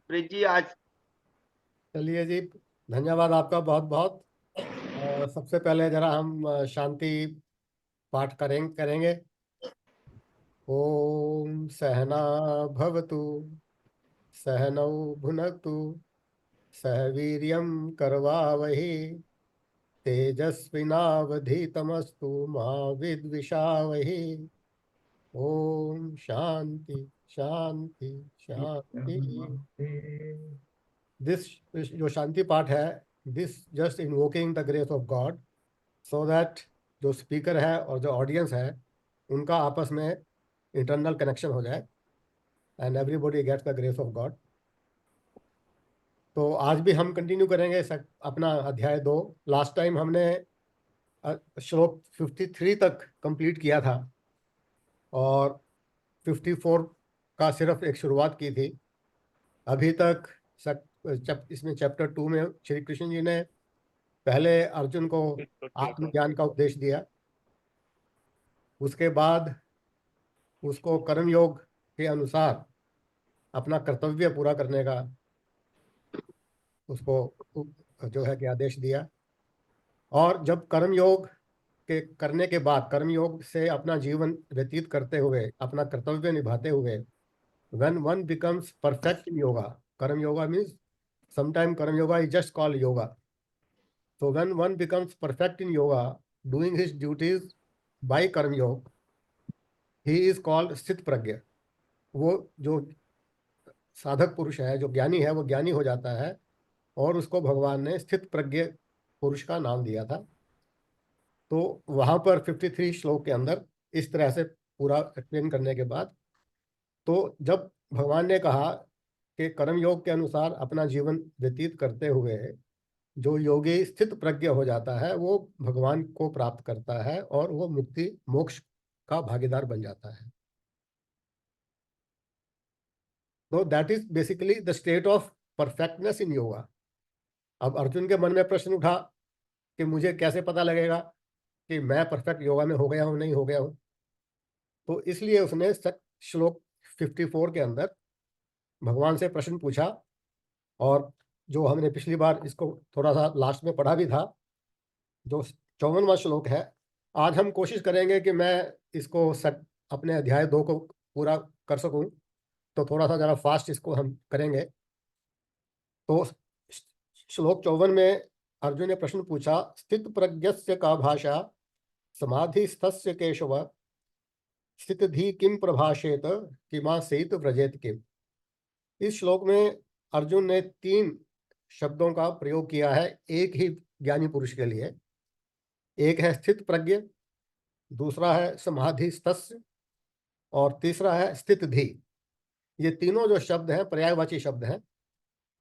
प्रीत जी आज। चलिए जी, धन्यवाद आपका बहुत बहुत। सबसे पहले जरा हम शांति पाठ करेंगे। ओम सहना भवतु, सहनौ भुनक्तु, सह वीर्यं करवावहि, तेजस्विनावधीतमस्तु मा विद्विषावहि। ओम शांति शांति शांति। दिस जो शांति पाठ है, this just invoking the grace of God, so that जो स्पीकर है और जो ऑडियंस है उनका आपस में इंटरनल कनेक्शन हो जाए and everybody gets the grace of God. तो आज भी हम कंटिन्यू करेंगे अपना अध्याय 2। लास्ट टाइम हमने श्लोक 53 तक कंप्लीट किया था और 54 का सिर्फ एक शुरुआत की थी। अभी तक इसमें चैप्टर 2 में श्री कृष्ण जी ने पहले अर्जुन को आत्मज्ञान का उपदेश दिया, उसके बाद उसको कर्मयोग के अनुसार अपना कर्तव्य पूरा करने का उसको जो है कि आदेश दिया। और जब कर्मयोग के करने के बाद, कर्मयोग से अपना जीवन व्यतीत करते हुए, अपना कर्तव्य निभाते हुए, when one becomes perfect in yoga, कर्म योगा मीन्स समटाइम कर्म yoga is just called yoga. So when one becomes perfect in yoga, doing his duties by कर्म योग, he is called स्थित प्रज्ञ। वो जो साधक पुरुष है, जो ज्ञानी है, वो ज्ञानी हो जाता है और उसको भगवान ने स्थित प्रज्ञ पुरुष का नाम दिया था। तो वहां पर 53 श्लोक के अंदर इस तरह से पूरा एक्सप्लेन करने के बाद, तो जब भगवान ने कहा कि कर्म योग के अनुसार अपना जीवन व्यतीत करते हुए जो योगी स्थित प्रज्ञ हो जाता है वो भगवान को प्राप्त करता है और वो मुक्ति मोक्ष का भागीदार बन जाता है। तो that is basically the state of perfectness in yoga. अब अर्जुन के मन में प्रश्न उठा कि मुझे कैसे पता लगेगा कि मैं परफेक्ट योगा में हो गया हूं नहीं हो गया हूं। तो इसलिए उसने श्लोक 54 के अंदर भगवान से प्रश्न पूछा। और जो हमने पिछली बार इसको थोड़ा सा लास्ट में पढ़ा भी था, जो 54वां श्लोक है, आज हम कोशिश करेंगे कि मैं इसको अपने अध्याय 2 को पूरा कर सकूं। तो थोड़ा सा जरा फास्ट इसको हम करेंगे। तो श्लोक 54 में अर्जुन ने प्रश्न पूछा, स्थित प्रज्ञस्य का भाषा समाधिस्थस्य केशव, स्थित धी किम प्रभाषेत किमा सेत व्रजेत किम। इस श्लोक में अर्जुन ने 3 शब्दों का प्रयोग किया है एक ही ज्ञानी पुरुष के लिए। एक है स्थित प्रज्ञ, दूसरा है समाधिस्थस्य और तीसरा है स्थित धी। ये तीनों जो शब्द हैं पर्यायवाची शब्द हैं,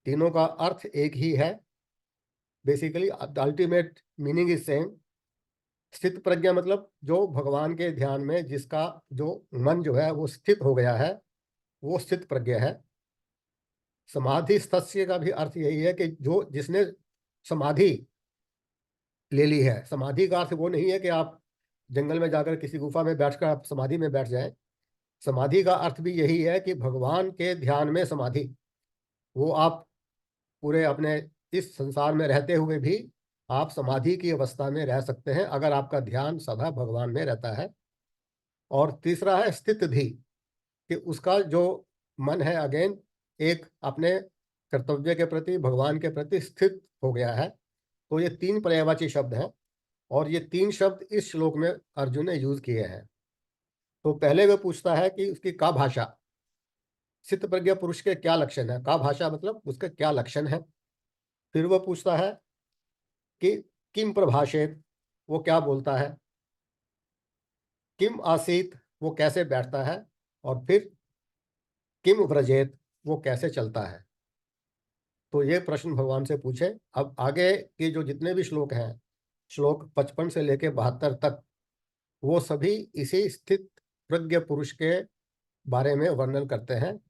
तीनों का अर्थ एक ही है। Basically ultimate meaning is same. स्थित प्रज्ञा मतलब जो भगवान के ध्यान में जिसका जो मन जो है वो स्थित हो गया है, वो स्थित प्रज्ञा है। समाधि स्थस्य का भी अर्थ यही है कि जो जिसने समाधि ले ली है। समाधि का अर्थ वो नहीं है कि आप जंगल में जाकर किसी गुफा में बैठकर आप समाधि में बैठ जाएं। समाधि का अर्थ भी यही है कि भगवान के ध्यान में समाधि, वो आप पूरे अपने इस संसार में रहते हुए भी आप समाधि की अवस्था में रह सकते हैं अगर आपका ध्यान सदा भगवान में रहता है। और तीसरा है स्थित धी, कि उसका जो मन है अगेन एक अपने कर्तव्य के प्रति, भगवान के प्रति स्थित हो गया है। तो ये 3 पर्यायवाची शब्द हैं और ये 3 शब्द इस श्लोक में अर्जुन ने यूज किए हैं। तो पहले वह पूछता है कि उसकी का भाषा, स्थित प्रज्ञ पुरुष के क्या लक्षण है। का भाषा मतलब उसके क्या लक्षण है। फिर वह पूछता है कि किम प्रभाषेत, वो क्या बोलता है। किम आसीत, वो कैसे बैठता है। और फिर किम व्रजेत, वो कैसे चलता है। तो ये प्रश्न भगवान से पूछे। अब आगे के जो जितने भी श्लोक हैं, श्लोक 55 से लेके 72 तक, वो सभी इसी स्थित प्रज्ञ पुरुष के बारे में वर्णन करते हैं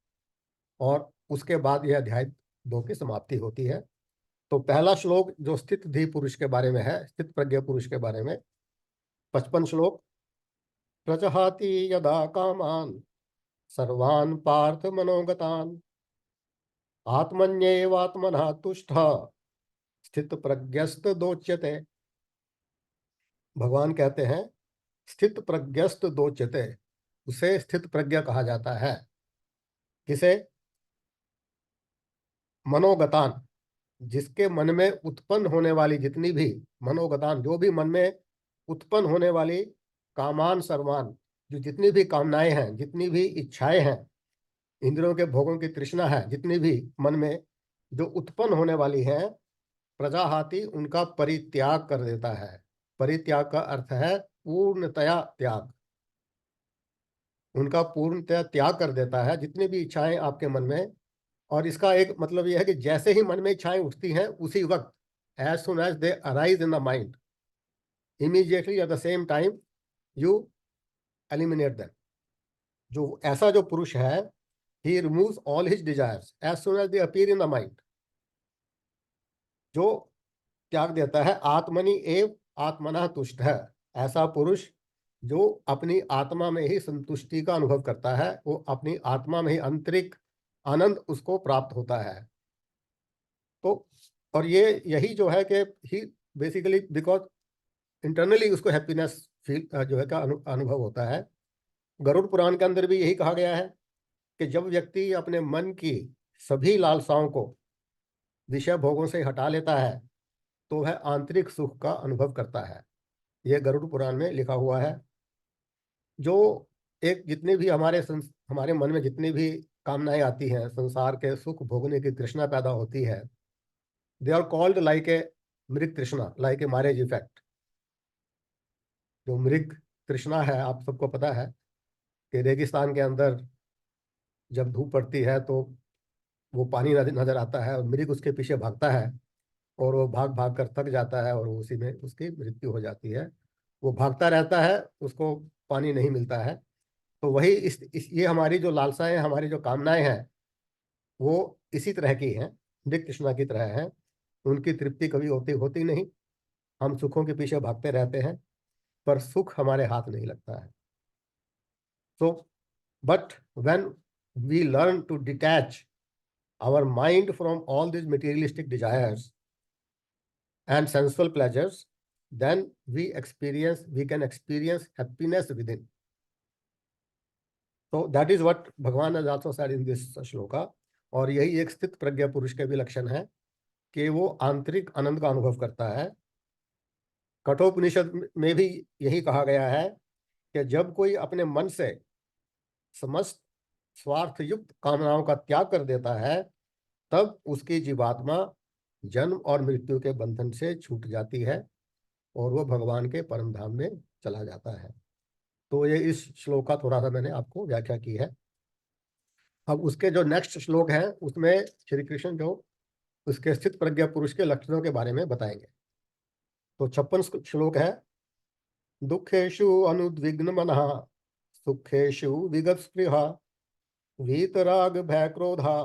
और उसके बाद यह अध्याय 2 की समाप्ति होती है। तो पहला श्लोक जो स्थित धी पुरुष के बारे में है, स्थित प्रज्ञ पुरुष के बारे में, 55 श्लोक। प्रजहाति यदा कामान सर्वान् पार्थ मनोगतान्, आत्मन्येवात्मनः तुष्टः स्थित प्रज्ञस्त दोच्यते। भगवान कहते हैं स्थित प्रज्ञस्त दोच्यते, उसे स्थित प्रज्ञ कहा जाता है। किसे? मनोगतान, जिसके मन में उत्पन्न होने वाली जितनी भी मनोगतान, जो भी मन में उत्पन्न होने वाली कामान सर्वान, जो जितनी भी कामनाएं हैं, जितनी भी इच्छाएं हैं, इंद्रियों के भोगों की तृष्णा है, जितनी भी मन में जो उत्पन्न होने वाली हैं, प्रजाहाति उनका परित्याग कर देता है। परित्याग का अर्थ है पूर्णतया त्याग। उनका पूर्णतया त्याग कर देता है जितनी भी इच्छाएं आपके मन में। और इसका एक मतलब यह है कि जैसे ही मन में इच्छाएं उठती हैं, उसी वक्त, as soon as they arise in the mind, immediately at the same time you eliminate them. जो ऐसा जो पुरुष है, he removes all his desires as soon as they appear in the mind. जो त्याग देता है, आत्मनि एव आत्मना तुष्ट है, ऐसा पुरुष जो अपनी आत्मा में ही संतुष्टि का अनुभव करता है, वो अपनी आत्मा में ही आंतरिक आनंद उसको प्राप्त होता है। तो और ये यही जो है कि ही बेसिकली बिकॉज इंटरनली उसको हैप्पीनेस फील जो है का अनुभव होता है। गरुड़ पुराण के अंदर भी यही कहा गया है कि जब व्यक्ति अपने मन की सभी लालसाओं को विषय भोगों से हटा लेता है, तो वह आंतरिक सुख का अनुभव करता है। यह गरुड़ पुराण में लिखा हुआ है। जो एक जितने भी हमारे मन में जितनी भी कामनाएं आती हैं, संसार के सुख भोगने की तृष्णा पैदा होती है, they are called like a मृग तृष्णा, लाइक ए मैरेज इफेक्ट। जो मृग तृष्णा है, आप सबको पता है कि रेगिस्तान के अंदर जब धूप पड़ती है तो वो पानी नजर आता है और मृग उसके पीछे भागता है, और वो भाग भाग कर थक जाता है और उसी में उसकी मृत्यु हो जाती है। वो भागता रहता है, उसको पानी नहीं मिलता है। तो वही ये हमारी जो लालसाएं, हमारी जो कामनाएं हैं, वो इसी तरह की हैं, मृग तृष्णा की तरह हैं। उनकी तृप्ति कभी होती होती नहीं। हम सुखों के पीछे भागते रहते हैं, पर सुख हमारे हाथ नहीं लगता है। So but when we learn to detach our mind from all these materialistic desires and sensual pleasures, then we can experience happiness within. So that is what Bhagavan has also said in this shloka. और यही एक स्थित प्रज्ञा पुरुष के भी लक्षण है कि वो आंतरिक आनंद का अनुभव करता है। कठोपनिषद में भी यही कहा गया है कि जब कोई अपने मन से समस्त स्वार्थ युक्त कामनाओं का त्याग कर देता है, तब उसकी जीवात्मा जन्म और मृत्यु के बंधन से छूट जाती है और वो भगवान के परम धाम में चला जाता है। तो ये इस श्लोक का थोड़ा सा मैंने आपको व्याख्या की है। अब उसके जो नेक्स्ट श्लोक है, उसमें श्री कृष्ण जो उसके स्थित प्रज्ञा पुरुष के लक्षणों के बारे में बताएंगे। तो 56 श्लोक है। दुखेषु अनुद्विग्न मनः सुखेषु विगत स्पृहा वीतराग भय क्रोधा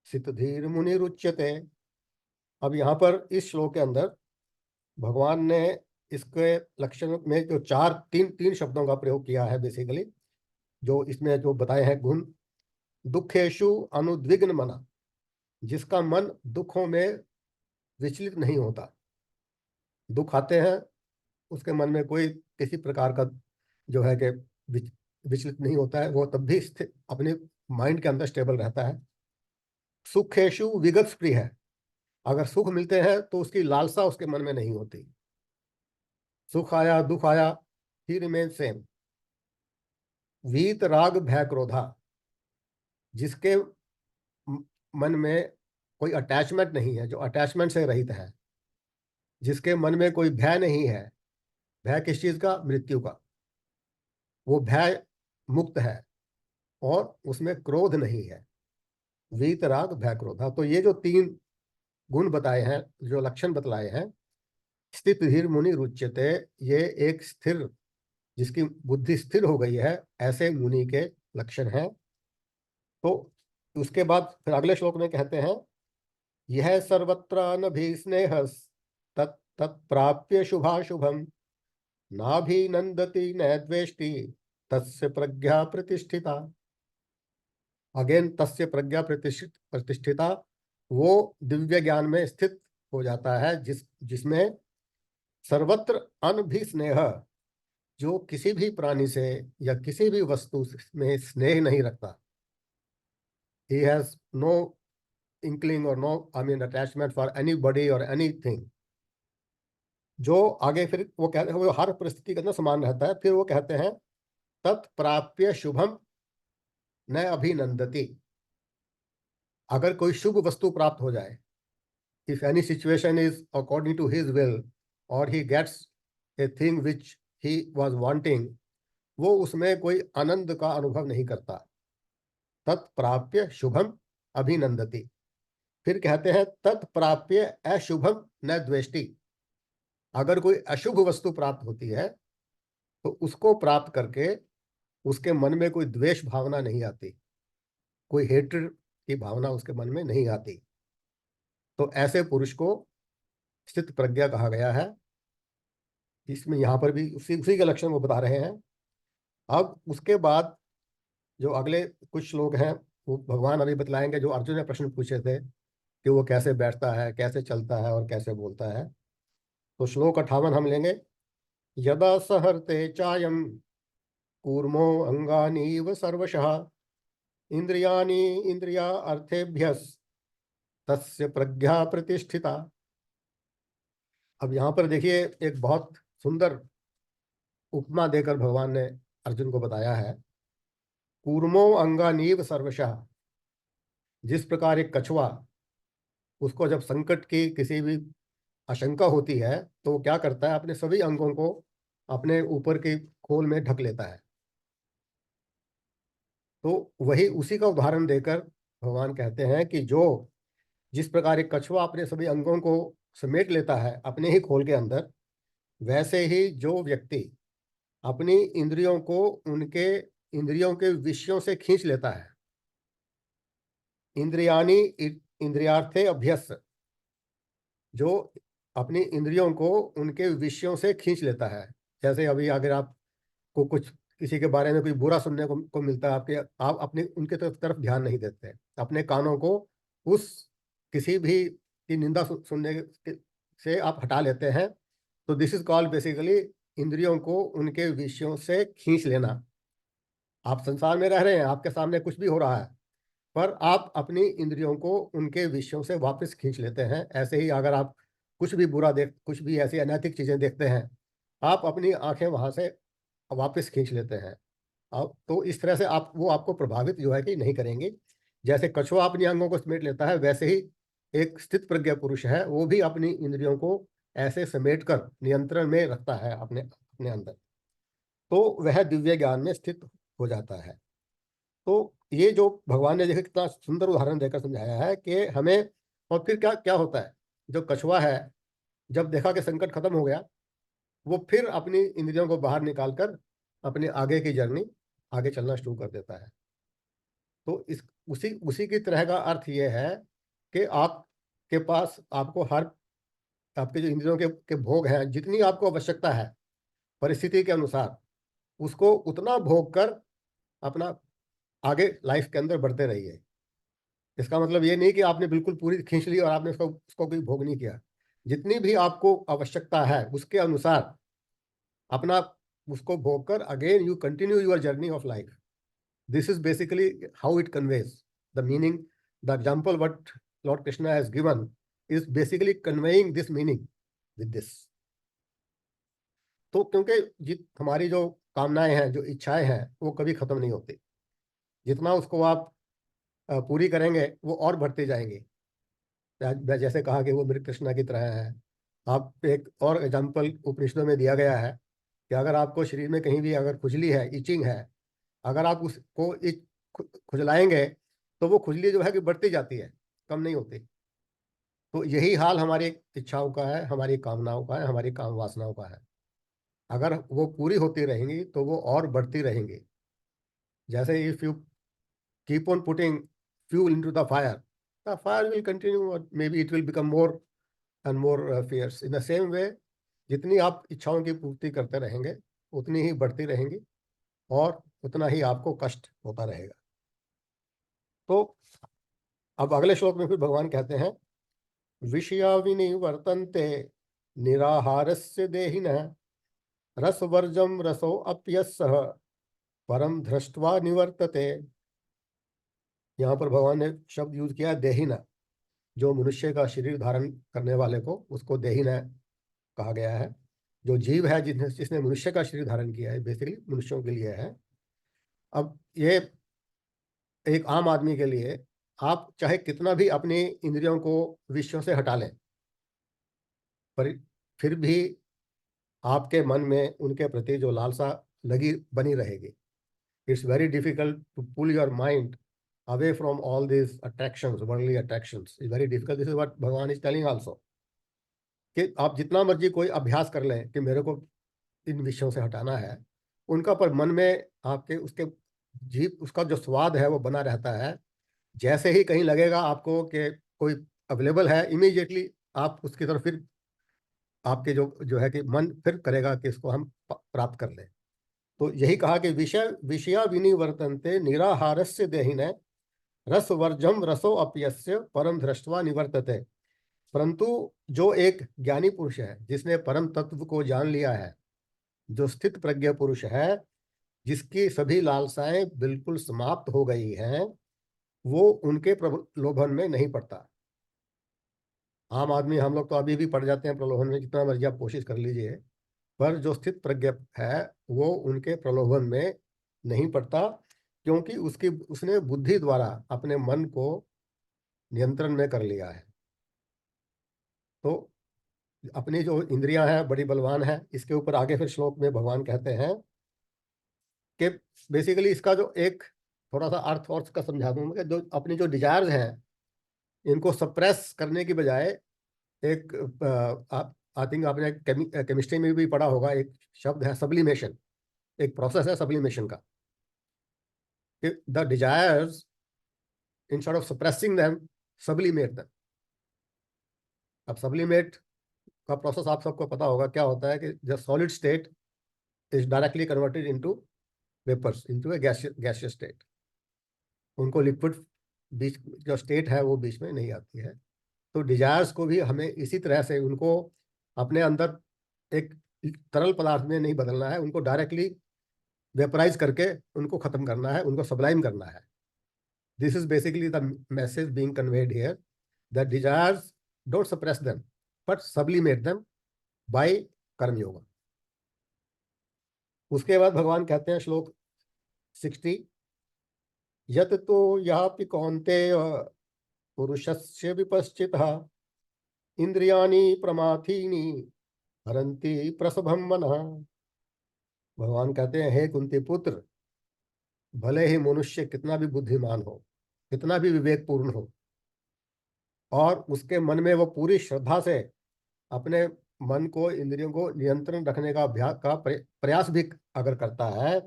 सित धीर मुनिरुच्यते। अब यहाँ पर इस श्लोक के अंदर भगवान ने इसके लक्षण में जो तीन तीन शब्दों का प्रयोग किया है, बेसिकली जो इसमें जो बताए हैं गुण। दुखेषु अनुद्विग्न मना, जिसका मन दुखों में विचलित नहीं होता। दुख आते हैं, उसके मन में कोई किसी प्रकार का जो है कि विचलित नहीं होता है, वो तब भी अपने माइंड के अंदर स्टेबल रहता है। सुखेषु विगत स्प्रिय है, अगर सुख मिलते हैं तो उसकी लालसा उसके मन में नहीं होती। सुख आया, दुख आया, ही रिमेन सेम। वीत राग भय क्रोधा, जिसके मन में कोई अटैचमेंट नहीं है, जो अटैचमेंट से रहित है, जिसके मन में कोई भय नहीं है। भय किस चीज का? मृत्यु का। वो भय मुक्त है और उसमें क्रोध नहीं है। वीत राग भय क्रोधा। तो ये जो तीन गुण बताए हैं, जो लक्षण बतलाए हैं, स्थित धीर मुनि रुच्यते, ये एक स्थिर, जिसकी बुद्धि स्थिर हो गई है, ऐसे मुनि के लक्षण हैं। तो उसके बाद फिर अगले श्लोक में कहते हैं, यह सर्वत्र नभिस्नेह तत् तत्प्राप्य शुभाशुभम नाभिनंदति न द्वेष्टि तस्य प्रज्ञा प्रतिष्ठिता। अगेन तस्य प्रज्ञा प्रतिष्ठिता, वो दिव्य ज्ञान में स्थित हो जाता है जिसमें सर्वत्र अनभिस्नेह, जो किसी भी प्राणी से या किसी भी वस्तु में स्नेह नहीं रखता। ही हैज नो इंक्लिंग और नो अटैचमेंट फॉर एनीबॉडी और एनीथिंग। जो आगे फिर वो कहते हैं, वो हर परिस्थिति के अंदर समान रहता है। फिर वो कहते हैं तत्प्राप्य शुभम न अभिनंदति। अगर कोई शुभ वस्तु प्राप्त हो जाए, if any situation is according to his will और he gets a thing which he was wanting, वो उसमें कोई आनंद का अनुभव नहीं करता। तत्प्राप्य शुभम अभिनंदति। फिर कहते हैं तत्प्राप्य अशुभम न द्वेष्टि। अगर कोई अशुभ वस्तु प्राप्त होती है तो उसको प्राप्त करके उसके मन में कोई द्वेष भावना नहीं आती, कोई हेट्रेड की भावना उसके मन में नहीं आती। तो ऐसे पुरुष को स्थित प्रज्ञा कहा गया है। इसमें यहाँ पर भी उसी उसी के लक्षण वो बता रहे हैं। अब उसके बाद जो अगले कुछ लोग हैं वो भगवान अभी बतलाएंगे, जो अर्जुन ने प्रश्न पूछे थे कि वो कैसे बैठता है, कैसे चलता है और कैसे बोलता है। तो श्लोक 58 हम लेंगे। यदा सहर्ते चायम कूर्मो अंगानीव सर्वशः इंद्रियाणि इंद्रिया अर्थेभ्यस तस्य प्रज्ञा प्रतिष्ठिता। अब यहाँ पर देखिए एक बहुत सुंदर उपमा देकर भगवान ने अर्जुन को बताया है। कूर्मो अंगानीव सर्वशः। जिस प्रकार एक कछुआ, उसको जब संकट की किसी भी आशंका होती है तो वो क्या करता है, अपने सभी अंगों को अपने ऊपर के खोल में ढक लेता है। तो वही उसी का उदाहरण देकर भगवान कहते हैं कि जो जिस प्रकार एक कछुआ अपने सभी अंगों को समेट लेता है अपने ही खोल के अंदर, वैसे ही जो व्यक्ति अपनी इंद्रियों को उनके इंद्रियों के विषयों से खींच लेता है। इंद्रियाणी इंद्रियार्थे अभ्यस। जो अपनी इंद्रियों को उनके विषयों से खींच लेता है। जैसे अभी अगर आपको कुछ किसी के बारे में कोई बुरा सुनने को मिलता है, आप अपने उनके तरफ ध्यान नहीं देते, अपने कानों को उस किसी भी की निंदा सुनने से आप हटा लेते हैं। तो दिस इज कॉल्ड बेसिकली इंद्रियों को उनके विषयों से खींच लेना। आप संसार में रह रहे हैं, आपके सामने कुछ भी हो रहा है, पर आप अपनी इंद्रियों को उनके विषयों से वापस खींच लेते हैं। ऐसे ही अगर आप कुछ भी बुरा कुछ भी ऐसी अनैतिक चीजें देखते हैं, आप अपनी आंखें वहां से वापस खींच लेते हैं। अब तो इस तरह से आप वो आपको प्रभावित जो है कि नहीं करेंगे। जैसे कछुआ अपनी अंगों को समेट लेता है, वैसे ही एक स्थित प्रज्ञ पुरुष है वो भी अपनी इंद्रियों को ऐसे समेट कर नियंत्रण में रखता है अपने अपने अंदर। तो वह दिव्य ज्ञान में स्थित हो जाता है। तो ये जो भगवान ने देखिए कितना सुंदर उदाहरण देकर समझाया है कि हमें। और फिर क्या क्या होता है, जो कछुआ है जब देखा कि संकट खत्म हो गया, वो फिर अपनी इंद्रियों को बाहर निकालकर अपने आगे की जर्नी आगे चलना शुरू कर देता है। तो इस उसी उसी की तरह का अर्थ ये है कि आपके पास आपको हर आपके जो इंद्रियों के भोग हैं, जितनी आपको आवश्यकता है परिस्थिति के अनुसार, उसको उतना भोग कर अपना आगे लाइफ के अंदर बढ़ते रहिए। इसका मतलब ये नहीं कि आपने बिल्कुल पूरी खींच ली और आपने उसको उसको कोई भोग नहीं किया। जितनी भी आपको आवश्यकता है उसके अनुसार अपना उसको भोग कर again you continue your journey of life. This is basically how it conveys the meaning. The example what Lord Krishna has given is basically conveying this meaning with this. तो क्योंकि हमारी जो कामनाएं हैं, जो इच्छाएं हैं, वो कभी खत्म नहीं होती। जितना उसको आप पूरी करेंगे वो और बढ़ते जाएंगे। मैं जैसे कहा कि वो मृग कृष्णा की तरह है। आप एक और एग्जाम्पल उपनिषदों में दिया गया है कि अगर आपको शरीर में कहीं भी अगर खुजली है, इचिंग है, अगर आप उसको खुजलाएंगे तो वो खुजली जो है कि बढ़ती जाती है, कम नहीं होती। तो यही हाल हमारी इच्छाओं का है, हमारी कामनाओं का है, हमारी काम वासनाओं का है। अगर वो पूरी होती रहेंगी तो वो और बढ़ती रहेंगी। जैसे if you keep on putting fuel into the fire, the fire will continue or maybe it will become more and more fierce. In the same way, जितनी आप इच्छाओं की पूर्ति करते रहेंगे उतनी ही बढ़ती रहेंगी और उतना ही आपको कष्ट होता रहेगा। तो अब अगले श्लोक में फिर भगवान कहते हैं, विषया विनिवर्तन्ते निराहारस्य देहिनः रसवर्जम रसो अप्यस्सः परम दृष्ट्वा निवर्तते। यहाँ पर भगवान ने शब्द यूज किया देहिना, जो मनुष्य का शरीर धारण करने वाले को, उसको देहिना कहा गया है। जो जीव है जिसने जिसने मनुष्य का शरीर धारण किया है, बेसिकली मनुष्यों के लिए है। अब ये एक आम आदमी के लिए, आप चाहे कितना भी अपनी इंद्रियों को विषयों से हटा लें, पर फिर भी आपके मन में उनके प्रति जो लालसा लगी बनी रहेगी। It's very difficult to pull your mind away from all these attractions, worldly attractions. It's very difficult. This is what भगवान is telling also, कि आप जितना मर्जी कोई अभ्यास कर लें कि मेरे को इन विषयों से हटाना है, उनका पर मन में आपके उसके जीव उसका जो स्वाद है वो बना रहता है। जैसे ही कहीं लगेगा आपको कि कोई अवेलेबल है, इमीडिएटली आप उसकी तरफ फिर आपके जो जो है कि मन फिर करेगा कि इसको हम प्राप्त कर लें। तो यही कहा कि विषया विनिवर्तन्ते निराहारस्य देहिने रसवर्जम रसो अप्यस्य परम दृष्ट्वा निवर्तते। परंतु जो एक ज्ञानी पुरुष है, जिसने परम तत्व को जान लिया है, जो स्थित प्रज्ञ पुरुष है, जिसकी सभी लालसाएं बिल्कुल समाप्त हो गई हैं, वो उनके प्रलोभन में नहीं पड़ता। आम आदमी हम लोग तो अभी भी पड़ जाते हैं प्रलोभन में, जितना मर्जी आप कोशिश कर लीजिए, पर जो स्थित प्रज्ञ है वो उनके प्रलोभन में नहीं पड़ता, क्योंकि उसने बुद्धि द्वारा अपने मन को नियंत्रण में कर लिया है। तो अपनी जो इंद्रियां हैं बड़ी बलवान है। इसके ऊपर आगे फिर श्लोक में भगवान कहते हैं कि बेसिकली इसका जो एक थोड़ा सा अर्थ और इसका समझा दूंगा, कि जो अपनी जो डिजायर्स हैं, इनको सप्रेस करने की बजाय एक आप आई थिंक आपने केमिस्ट्री में भी पढ़ा होगा, एक शब्द है सब्लिमेशन, एक प्रोसेस है सब्लिमेशन का, कि the desires instead of suppressing them sublimate them. अब सब्लिमेट का प्रोसेस आप सबको पता होगा क्या होता है, कि the solid state is directly converted into vapours, into a gaseous state. उनको लिक्विड बीच जो स्टेट है वो बीच में नहीं आती है। तो डिजायर्स को भी हमें इसी तरह से उनको अपने अंदर एक तरल पदार्थ में नहीं बदलना है, उनको डायरेक्टली वेपराइज करके उनको खत्म करना है, उनको सबलाइम करना है। This is basically the message being conveyed here, that desires don't suppress them but sublimate them by karma yoga. उसके बाद भगवान कहते हैं श्लोक 60, यत तो यापि कौन्तेय पुरुषस्य विपश्चितः इंद्रियाणि प्रमाथीनि हरन्ति प्रसभं मनः। भगवान कहते हैं, हे कुंती पुत्र, भले ही मनुष्य कितना भी बुद्धिमान हो, कितना भी विवेकपूर्ण हो, और उसके मन में वो पूरी श्रद्धा से अपने मन को, इंद्रियों को नियंत्रण रखने का अभ्यास का प्रयास भी अगर करता है,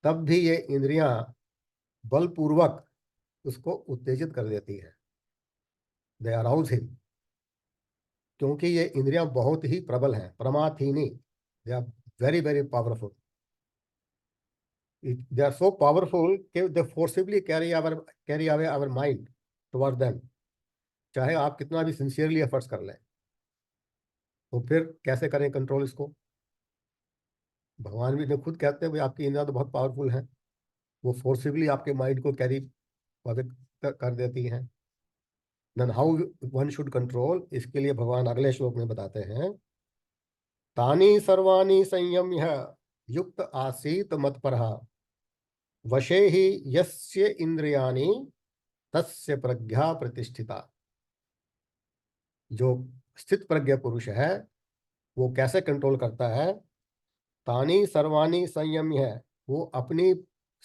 तब भी ये इंद्रियां बलपूर्वक उसको उत्तेजित कर देती है। दे अराउज हिम, क्योंकि ये इंद्रियां बहुत ही प्रबल हैं, प्रमाथीनी, they are very very powerful. They are so powerful कि they forcibly carry away our mind toward them. चाहे आप कितना भी सिंसियरली एफर्ट्स कर लें, तो फिर कैसे करें कंट्रोल इसको। भगवान भी ने खुद कहते हैं, भाई आपकी इंद्रियां तो बहुत पावरफुल हैं, वो फोर्सिबली आपके माइंड को कैरी कर देती हैं। Then how one should control, इसके लिए भगवान अगले श्लोक में बताते हैं, तानि सर्वाणि संयम्य युक्त आसीत मत्परः वशे ही यस्य इंद्रियाणि तस्य प्रज्ञा प्रतिष्ठिता। जो स्थित प्रज्ञ पुरुष है वो कैसे कंट्रोल करता है, तानि सर्वाणि संयम्य है, वो अपनी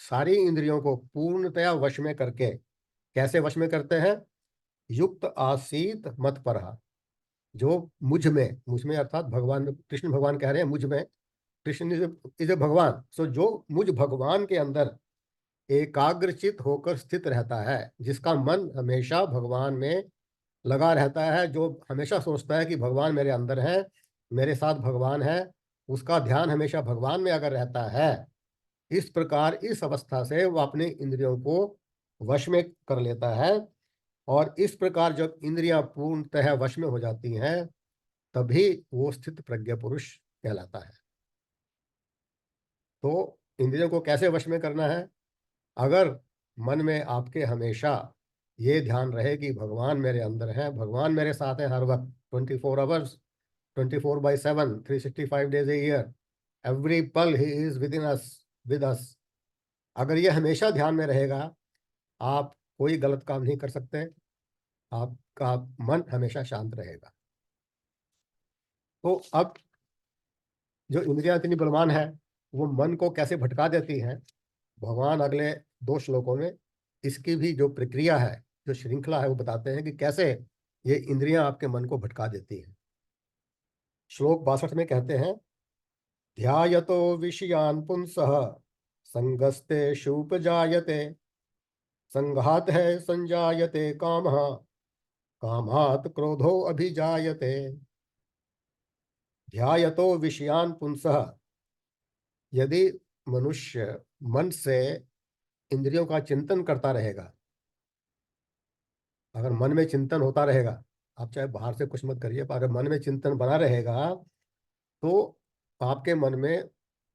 सारी इंद्रियों को पूर्णतया वश में करके, कैसे वश में करते हैं, युक्त आसीत मत पर, जो मुझ में अर्थात भगवान, कृष्ण भगवान कह रहे हैं मुझ में, कृष्ण इज ए भगवान, सो जो मुझ भगवान के अंदर एकाग्रचित होकर स्थित रहता है, जिसका मन हमेशा भगवान में लगा रहता है, जो हमेशा सोचता है कि भगवान मेरे अंदर है, मेरे साथ भगवान है, उसका ध्यान हमेशा भगवान में अगर रहता है, इस प्रकार इस अवस्था से वो अपने इंद्रियों को वश में कर लेता है। और इस प्रकार जब इंद्रियां पूर्णतः वश में हो जाती हैं तभी वो स्थित प्रज्ञ पुरुष कहलाता है। तो इंद्रियों को कैसे वश में करना है? अगर मन में आपके हमेशा ये ध्यान रहे कि भगवान मेरे अंदर है, भगवान मेरे साथ है हर वक्त, 24 hours, 24/7, 365 days a year, every पल ही is with in us, with us. अगर ये हमेशा ध्यान में रहेगा, आप कोई गलत काम नहीं कर सकते, आपका मन हमेशा शांत रहेगा। तो अब जो इंद्रियां इतनी बलवान है, वो मन को कैसे भटका देती हैं, भगवान अगले 2 श्लोकों में इसकी भी जो प्रक्रिया है, जो श्रृंखला है, वो बताते हैं कि कैसे ये इंद्रियां आपके मन को भटका देती हैं। श्लोक 62 में कहते हैं, ध्यायतो विषयान पुंसः संगस्ते शूपजायते, संघात है संजायते कामः, कामात क्रोधो अभिजायते। ध्यायतो विषयान पुंसः, यदि मनुष्य मन से इंद्रियों का चिंतन करता रहेगा, अगर मन में चिंतन होता रहेगा, आप चाहे बाहर से कुछ मत करिए, पर अगर मन में चिंतन बना रहेगा तो आपके मन में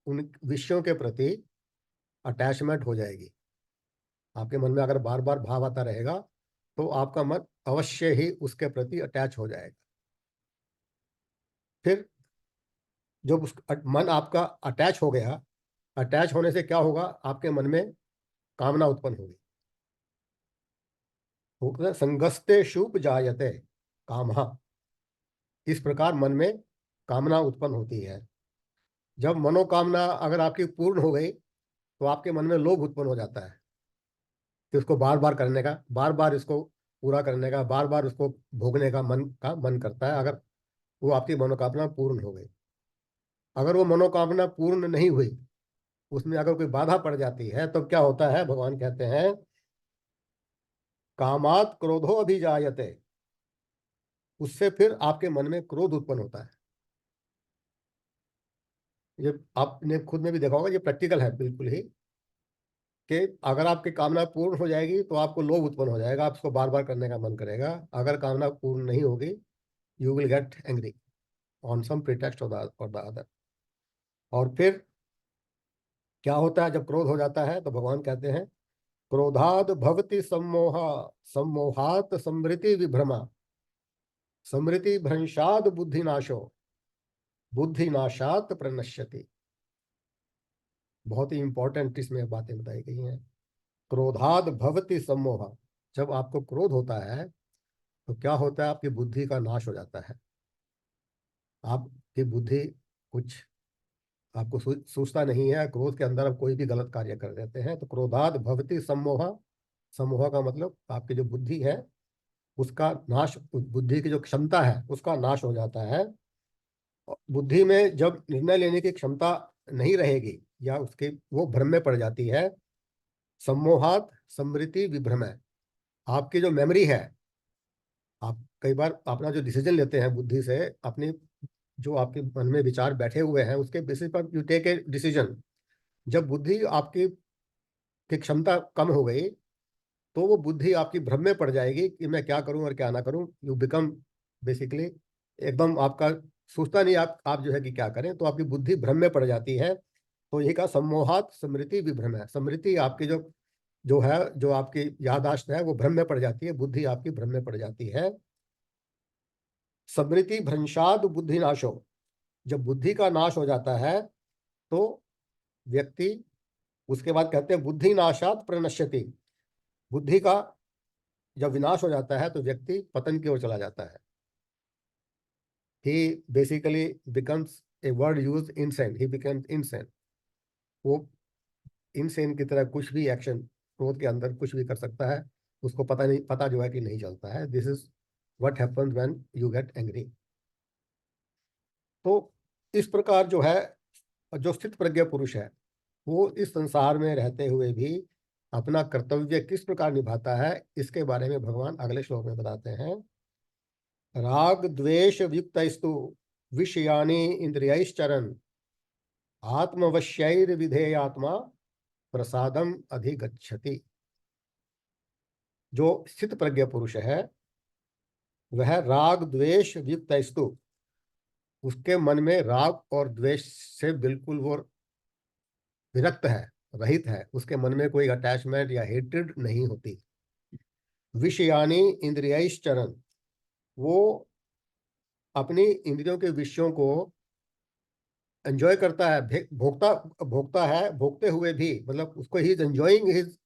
उन विषयों के प्रति अटैचमेंट हो जाएगी। आपके मन में अगर बार बार भाव आता रहेगा तो आपका मन अवश्य ही उसके प्रति अटैच हो जाएगा। फिर जब उस मन आपका अटैच हो गया, अटैच होने से क्या होगा, आपके मन में कामना उत्पन्न होगी। संगस्ते शुभ जायते कामहा, इस प्रकार मन में कामना उत्पन्न होती है। जब मनोकामना अगर आपकी पूर्ण हो गई तो आपके मन में लोभ उत्पन्न हो जाता है कि उसको बार बार करने का, बार बार इसको पूरा करने का, बार बार उसको भोगने का मन करता है, अगर वो आपकी मनोकामना पूर्ण हो गई। अगर वो मनोकामना पूर्ण नहीं हुई, उसमें अगर कोई बाधा पड़ जाती है, तो क्या होता है, भगवान कहते हैं, कामात क्रोधो अभिजायते, उससे फिर आपके मन में क्रोध उत्पन्न होता है। ये आपने खुद में भी देखा होगा, ये प्रैक्टिकल है बिल्कुल ही, कि अगर आपकी कामना पूर्ण हो जाएगी तो आपको लोभ उत्पन्न हो जाएगा, आप उसको बार बार करने का मन करेगा। अगर कामना पूर्ण नहीं होगी, you will get angry on some pretext और द अदर। और फिर क्या होता है जब क्रोध हो जाता है, तो भगवान कहते हैं, क्रोधाद भवति सम्मोहा, सम्मोहात समृति विभ्रमा, समृति भ्रंशाद बुद्धिनाशो, बुद्धिनाशात प्रणश्यति। बहुत ही इंपॉर्टेंट इसमें बातें बताई गई हैं। क्रोधाद भवति सम्मोहा, जब आपको क्रोध होता है तो क्या होता है, आपकी बुद्धि का नाश हो जाता है। आपकी बुद्धि कुछ आपको सूझता नहीं है, क्रोध के अंदर आप कोई भी गलत कार्य कर देते हैं। तो क्रोधाद भवति सम्मोहा, सम्मोह का मतलब आपकी जो बुद्धि है उसका नाश, बुद्धि की जो क्षमता है उसका नाश हो जाता है। बुद्धि में जब निर्णय लेने की क्षमता नहीं रहेगी या उसके वो भ्रम में पड़ जाती है, सम्मोहात समृति विभ्रम है, आपकी जो मेमोरी है, आप कई बार अपना जो डिसीजन लेते हैं बुद्धि से, अपनी जो आपके मन में विचार बैठे हुए हैं उसके बेसिस पर यू टेक ए डिसीजन। जब बुद्धि आपकी की क्षमता कम हो गई तो वो बुद्धि आपकी भ्रम में पड़ जाएगी कि मैं क्या करूं और क्या ना करूं। यू बिकम बेसिकली एकदम आपका सोचता नहीं, आप जो है कि क्या करें, तो आपकी बुद्धि भ्रम में पड़ जाती है। तो यही का सम्मोहात स्मृति विभ्रम है, स्मृति आपकी जो जो है, जो आपकी याददाश्त है वो भ्रम में पड़ जाती है, बुद्धि आपकी भ्रम में पड़ जाती है। स्मृति भ्रंशाद बुद्धि नाशो, जब बुद्धि का नाश हो जाता है तो व्यक्ति, उसके बाद कहते हैं बुद्धि नाशात प्रणश्यति, बुद्धि का जब विनाश हो जाता है तो व्यक्ति पतन की ओर चला जाता है। He basically becomes a word use insane, he becomes insane. वो इनसेन की तरह कुछ भी एक्शन क्रोध के अंदर कुछ भी कर सकता है, उसको पता नहीं, पता जो है कि नहीं चलता है। This is what happens when you get angry. तो इस प्रकार जो है, जो स्थित प्रज्ञ पुरुष है वो इस संसार में रहते हुए भी अपना कर्तव्य किस प्रकार निभाता है, इसके बारे में भगवान अगले श्लोक में बताते हैं। राग द्वेष युक्तस्तु विषयानि इंद्रियैश्चरन्, आत्मवश्यैर्विधेयात्मा प्रसादम अधिगच्छति। जो स्थित प्रज्ञ पुरुष है वह राग द्वेष वियुक्तस्तु, उसके मन में राग और द्वेष से बिल्कुल वो विरक्त है, रहित है, उसके मन में कोई अटैचमेंट या हेट्रेड नहीं होती। विषयानी इंद्रियश्चरन्, वो अपनी इंद्रियों के विषयों को एंजॉय करता है, भोगता भोगता है, भोगते हुए भी, मतलब उसको he is enjoying his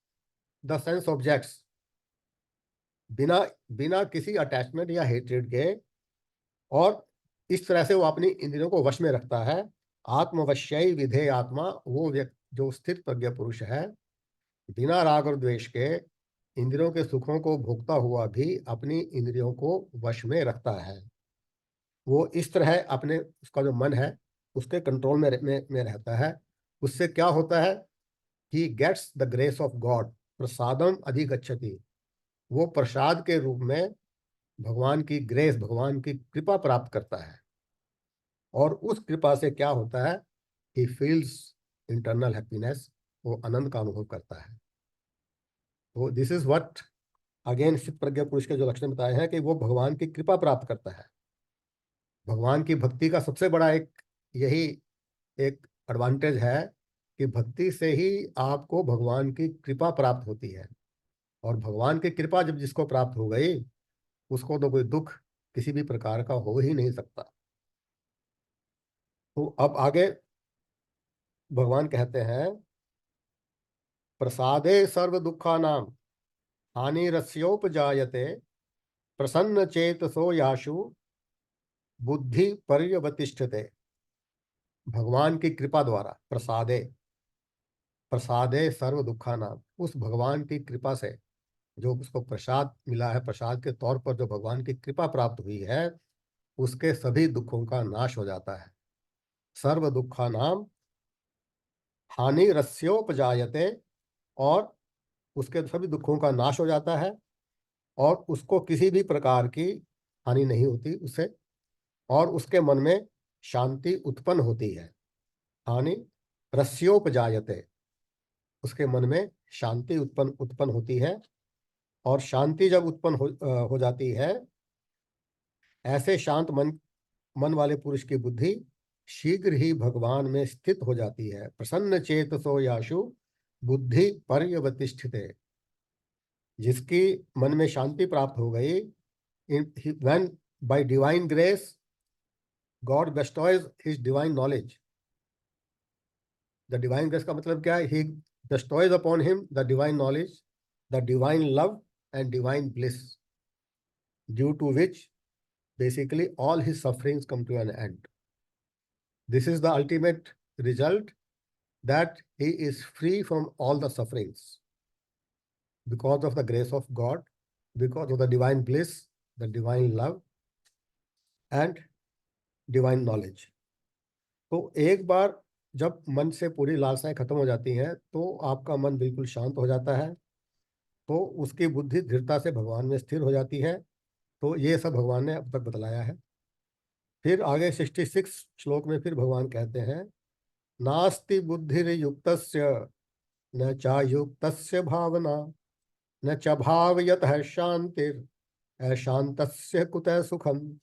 the sense objects, बिना बिना किसी अटैचमेंट या हेट्रेड के। और इस तरह से वो अपनी इंद्रियों को वश में रखता है। आत्मवश्यई विधेय आत्मा, वो व्यक्ति जो स्थित प्रज्ञ पुरुष है, बिना राग और द्वेष के इंद्रियों के सुखों को भोगता हुआ भी अपनी इंद्रियों को वश में रखता है। वो इस तरह अपने, उसका जो मन है उसके कंट्रोल में रहता है। उससे क्या होता है, he gets the grace of God प्रसादम अधिगच्छति, वो प्रसाद के रूप में भगवान की ग्रेस, भगवान की कृपा प्राप्त करता है। और उस कृपा से क्या होता है, ही फील्स इंटरनल हैप्पीनेस, वो आनंद का अनुभव करता है। तो दिस इज व्हाट अगेन स्थित प्रज्ञ पुरुष के जो लक्षण बताए हैं कि वो भगवान की कृपा प्राप्त करता है। भगवान की भक्ति का सबसे बड़ा एक यही एक एडवांटेज है कि भक्ति से ही आपको भगवान की कृपा प्राप्त होती है। और भगवान की कृपा जब जिसको प्राप्त हो गई, उसको तो कोई दुख किसी भी प्रकार का हो ही नहीं सकता। तो अब आगे भगवान कहते हैं, प्रसादे सर्व दुखा नाम हानिरस्योपजायते प्रसन्न चेतसो याशु बुद्धि पर्यवतिष्ठते। भगवान की कृपा द्वारा, प्रसादे, प्रसादे सर्व दुखा नाम, उस भगवान की कृपा से जो उसको प्रसाद मिला है, प्रसाद के तौर पर जो भगवान की कृपा प्राप्त हुई है, उसके सभी दुखों का नाश हो जाता है। सर्व दुखा नाम हानि रस्योपजायते, और उसके सभी दुखों का नाश हो जाता है, और उसको किसी भी प्रकार की हानि नहीं होती उससे, और उसके मन में शांति उत्पन्न होती है। हानि रस्योपजायते, उसके मन में शांति उत्पन्न उत्पन्न होती है। और शांति जब उत्पन्न हो जाती है, ऐसे शांत मन वाले पुरुष की बुद्धि शीघ्र ही भगवान में स्थित हो जाती है। प्रसन्न चेतसो याशु बुद्धि पर्यवतिष्ठिते, जिसकी मन में शांति प्राप्त हो गई, when by divine grace God bestows his divine knowledge. The divine grace का मतलब क्या है, he bestows upon him the divine knowledge, the divine love and divine bliss, due to which basically all his sufferings come to an end. This is the ultimate result, that he is free from all the sufferings because of the grace of God, because of the divine bliss, the divine love and divine knowledge. तो एक बार जब मन से पूरी लालसाएं खत्म हो जाती हैं, तो आपका मन बिल्कुल शांत हो जाता है, तो उसकी बुद्धि दृढ़ता से भगवान में स्थिर हो जाती है। तो ये सब भगवान ने अब तक बतलाया है। फिर आगे 66 श्लोक में फिर भगवान कहते हैं, नास्ति बुद्धिर्युक्तस्य न चायुक्तस्य भावना न च भावयतः शांतिर अशांतस्य कुतः सुखम।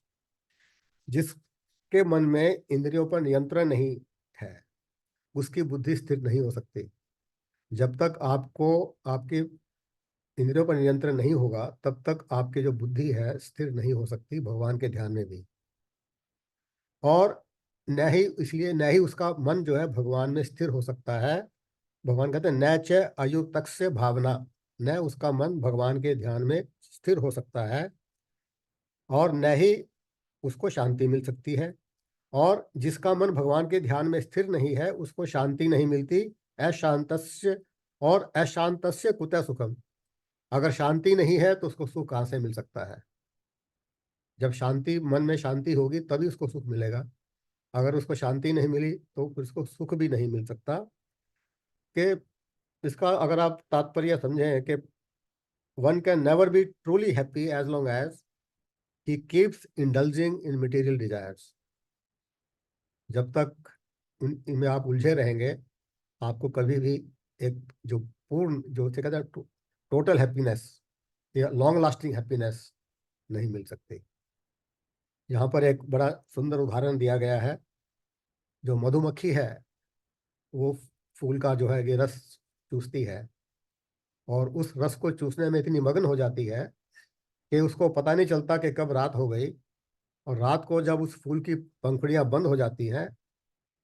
जिसके मन में इंद्रियों पर नियंत्रण नहीं है, उसकी बुद्धि स्थिर नहीं हो सकती। जब तक आपको आपकी इंद्रियों पर नियंत्रण नहीं होगा, तब तक आपकी जो बुद्धि है स्थिर नहीं हो सकती भगवान के ध्यान में भी। और न ही इसलिए न ही उसका मन जो है भगवान में स्थिर हो सकता है। भगवान कहते हैं न च अयुक्तस्य भावना, न उसका मन भगवान के ध्यान में स्थिर हो सकता है, और न ही उसको शांति मिल सकती है। और जिसका मन भगवान के ध्यान में स्थिर नहीं है, उसको शांति नहीं मिलती। अशांतस्य, और अशांतस्य कुतः सुखम, अगर शांति नहीं है तो उसको सुख कहाँ से मिल सकता है। जब शांति, मन में शांति होगी तभी उसको सुख मिलेगा। अगर उसको शांति नहीं मिली तो फिर उसको सुख भी नहीं मिल सकता। कि इसका अगर आप तात्पर्य समझें कि one can never be truly happy as long as he keeps indulging in material desires. जब तक इनमें आप उलझे रहेंगे, आपको कभी भी एक जो पूर्ण, जो कहते हैं टोटल हैप्पीनेस, या लॉन्ग लास्टिंग हैप्पीनेस नहीं मिल सकती। यहाँ पर एक बड़ा सुंदर उदाहरण दिया गया है। जो मधुमक्खी है वो फूल का जो है ये रस चूसती है, और उस रस को चूसने में इतनी मगन हो जाती है कि उसको पता नहीं चलता कि कब रात हो गई। और रात को जब उस फूल की पंखुड़ियां बंद हो जाती हैं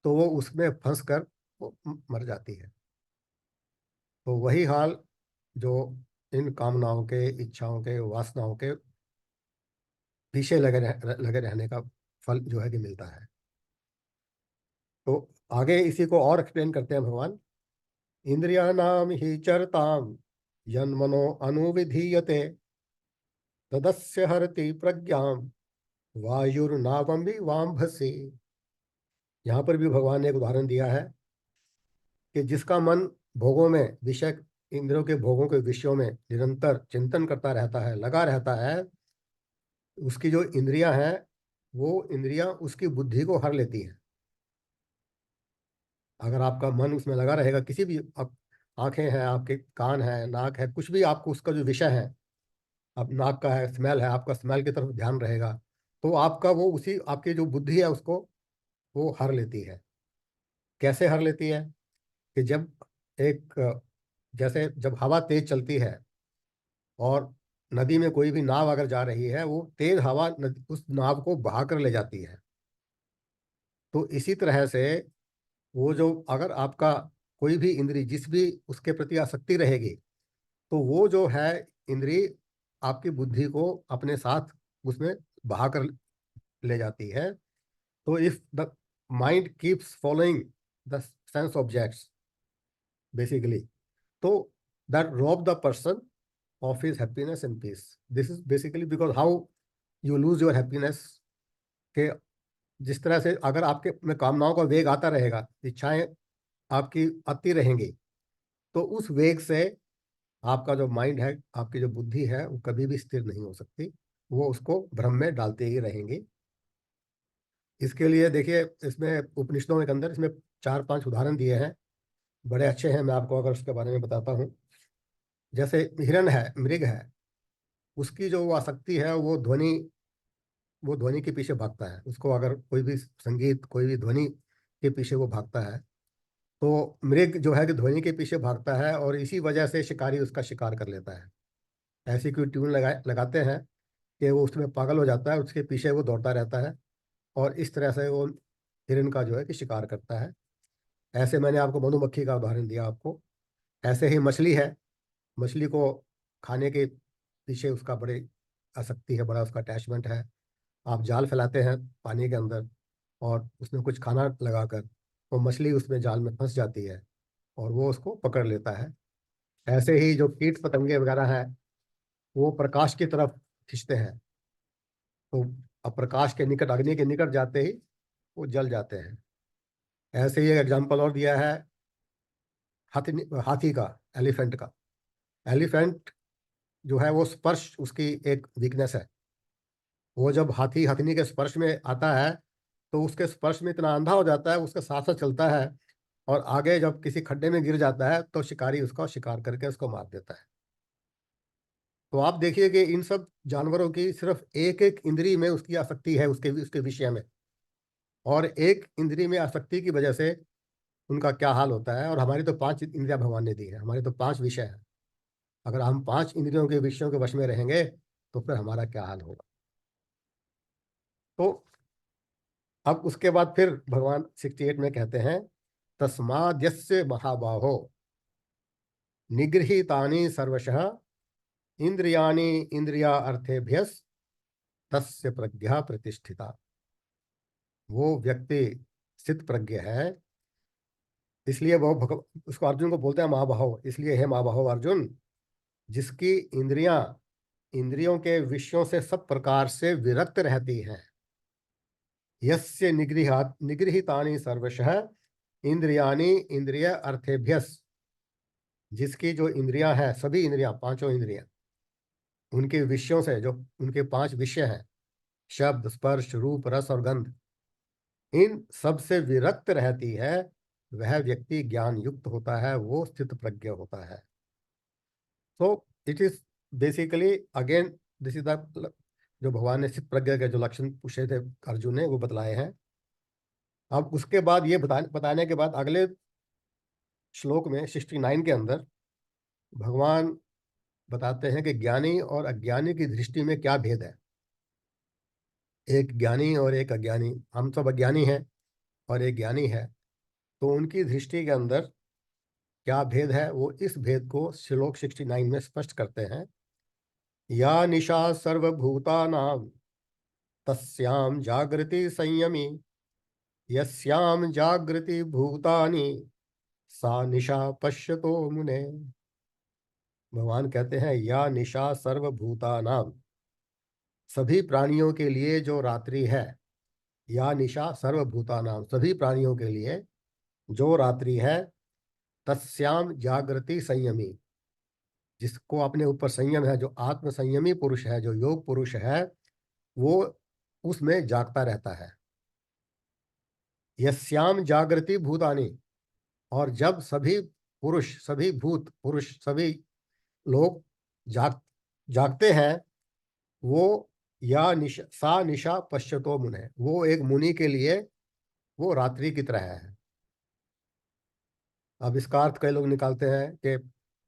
तो वो उसमें फंस कर वो मर जाती है। तो वही हाल जो इन कामनाओं के, इच्छाओं के, वासनाओं के पीछे लगे रहने का फल जो है कि मिलता है। तो आगे इसी को और एक्सप्लेन करते हैं भगवान। इंद्रियाणाम ही चरताम यन्मनो अनुविधीयते तदस्य हरति प्रज्ञाम वायुर्नावम भी वाम्भसे। यहाँ पर भी भगवान ने एक उदाहरण दिया है कि जिसका मन भोगों में, विषय इंद्रियों के भोगों के विषयों में निरंतर चिंतन करता रहता है, लगा रहता है, उसकी जो इंद्रियां हैं वो इंद्रियां उसकी बुद्धि को हर लेती हैं। अगर आपका मन उसमें लगा रहेगा, किसी भी आप, आंखें हैं आपके, कान है, नाक है, कुछ भी आपको उसका जो विषय है, अब नाक का है, स्मेल है, आपका स्मेल की तरफ ध्यान रहेगा, तो आपका वो उसी आपकी जो बुद्धि है उसको वो हर लेती है। कैसे हर लेती है? कि जब एक जैसे जब हवा तेज चलती है और नदी में कोई भी नाव अगर जा रही है, वो तेज हवा उस नाव को बहा कर ले जाती है। तो इसी तरह से वो जो अगर आपका कोई भी इंद्री जिस भी उसके प्रति आसक्ति रहेगी, तो वो जो है इंद्री आपकी बुद्धि को अपने साथ उसमें बहा कर ले जाती है। तो if the mind keeps following the sense objects basically, तो that rob the person of his happiness and peace. This is basically because how you lose your happiness, के जिस तरह से अगर आपके में कामनाओं का वेग आता रहेगा, इच्छाएं आपकी आती रहेंगी, तो उस वेग से आपका जो माइंड है, आपकी जो बुद्धि है, वो कभी भी स्थिर नहीं हो सकती। वो उसको भ्रम में डालते ही रहेंगी। इसके लिए देखिए, इसमें उपनिषदों के अंदर इसमें 4-5 उदाहरण दिए हैं, बड़े अच्छे हैं। मैं आपको अगर उसके बारे में बताता हूँ। जैसे हिरण है, मृग है, उसकी जो वो आसक्ति है वो ध्वनि के पीछे भागता है। उसको अगर कोई भी संगीत, कोई भी ध्वनि के पीछे वो भागता है, तो मृग जो है कि ध्वनि के पीछे भागता है, और इसी वजह से शिकारी उसका शिकार कर लेता है। ऐसी कोई ट्यून लगाते हैं कि वो उसमें पागल हो जाता है, उसके पीछे वो दौड़ता रहता है, और इस तरह से वो हिरण का जो है कि शिकार करता है। ऐसे मैंने आपको मधुमक्खी का उदाहरण दिया आपको। ऐसे ही मछली है, मछली को खाने के पीछे उसका बड़े आसक्ति है, बड़ा उसका अटैचमेंट है। आप जाल फैलाते हैं पानी के अंदर और उसमें कुछ खाना लगाकर, वो मछली उसमें जाल में फंस जाती है और वो उसको पकड़ लेता है। ऐसे ही जो कीट पतंगे वगैरह हैं, वो प्रकाश की तरफ खींचते हैं, तो अब प्रकाश के निकट, अग्नि के निकट जाते ही वो जल जाते हैं। ऐसे ही एक एग्जाम्पल और दिया है हाथी हाथी का, एलिफेंट का। एलिफेंट जो है वो स्पर्श उसकी एक वीकनेस है। वो जब हाथी हथनी के स्पर्श में आता है तो उसके स्पर्श में इतना अंधा हो जाता है, उसके साथ साथ चलता है, और आगे जब किसी खड्डे में गिर जाता है तो शिकारी उसका शिकार करके उसको मार देता है। तो आप देखिए कि इन सब जानवरों की सिर्फ एक एक इंद्री में उसकी आसक्ति है, उसके उसके विषय में, और एक इंद्री में आसक्ति की वजह से उनका क्या हाल होता है। और हमारी तो 5 इंद्रियां भगवान ने दी है, हमारे तो 5 विषय हैं। अगर हम 5 इंद्रियों के विषयों के वश में रहेंगे तो फिर हमारा क्या हाल होगा। तो अब उसके बाद फिर भगवान 68 में कहते हैं, तस्माद्यस्य महाबाहो निगृहीतानि सर्वशः इंद्रियाणि इंद्रिया अर्थेभ्यस तस्य प्रज्ञा प्रतिष्ठिता। वो व्यक्ति स्थित प्रज्ञ है, इसलिए वो उसको अर्जुन को बोलते हैं महाबाहो, इसलिए है महाबाहो अर्जुन, जिसकी इंद्रियां इंद्रियों के विषयों से सब प्रकार से विरक्त रहती हैं। यस्य निगृहीतानि सर्वशः इंद्रियाणि इंद्रिय अर्थेभ्यस, जिसकी जो इंद्रियां हैं, सभी इंद्रियां, पांचों इंद्रियां, उनके विषयों से, जो उनके 5 विषय हैं, शब्द, स्पर्श, रूप, रस और गंध, इन सब से विरक्त रहती है, वह व्यक्ति ज्ञान युक्त होता है, वो स्थित प्रज्ञ होता है। तो it is basically again this is the जो भगवान ने चित्त प्रज्ञा के जो लक्षण पूछे थे अर्जुन ने वो बतलाए हैं। अब उसके बाद ये बताने के बाद अगले श्लोक में 69 के अंदर भगवान बताते हैं कि ज्ञानी और अज्ञानी की दृष्टि में क्या भेद है। एक ज्ञानी और एक अज्ञानी, हम सब अज्ञानी हैं और एक ज्ञानी है, तो उनकी दृष्टि के अंदर क्या भेद है, वो इस भेद को श्लोक 69 में स्पष्ट करते हैं। या निशा सर्वभूतानां तस्याम जागृति संयमी, यस्याम जागृति भूतानि सा निशा पश्यतो मुने। भगवान कहते हैं या निशा सर्वभूतानां, सभी प्राणियों के लिए जो रात्रि है, या निशा सर्वभूतानां, सभी प्राणियों के लिए जो रात्रि है, तस्याम जागृति संयमी, जिसको अपने ऊपर संयम है, जो आत्म संयमी पुरुष है, जो योग पुरुष है, वो उसमें जागता रहता है। यस्याम जागृति भूतानि, और जब सभी पुरुष, सभी भूत पुरुष, सभी लोग जागते हैं, वो सा निशा पश्यतो मुने, वो एक मुनि के लिए वो रात्रि की तरह है। अब इसका अर्थ कई लोग निकालते हैं कि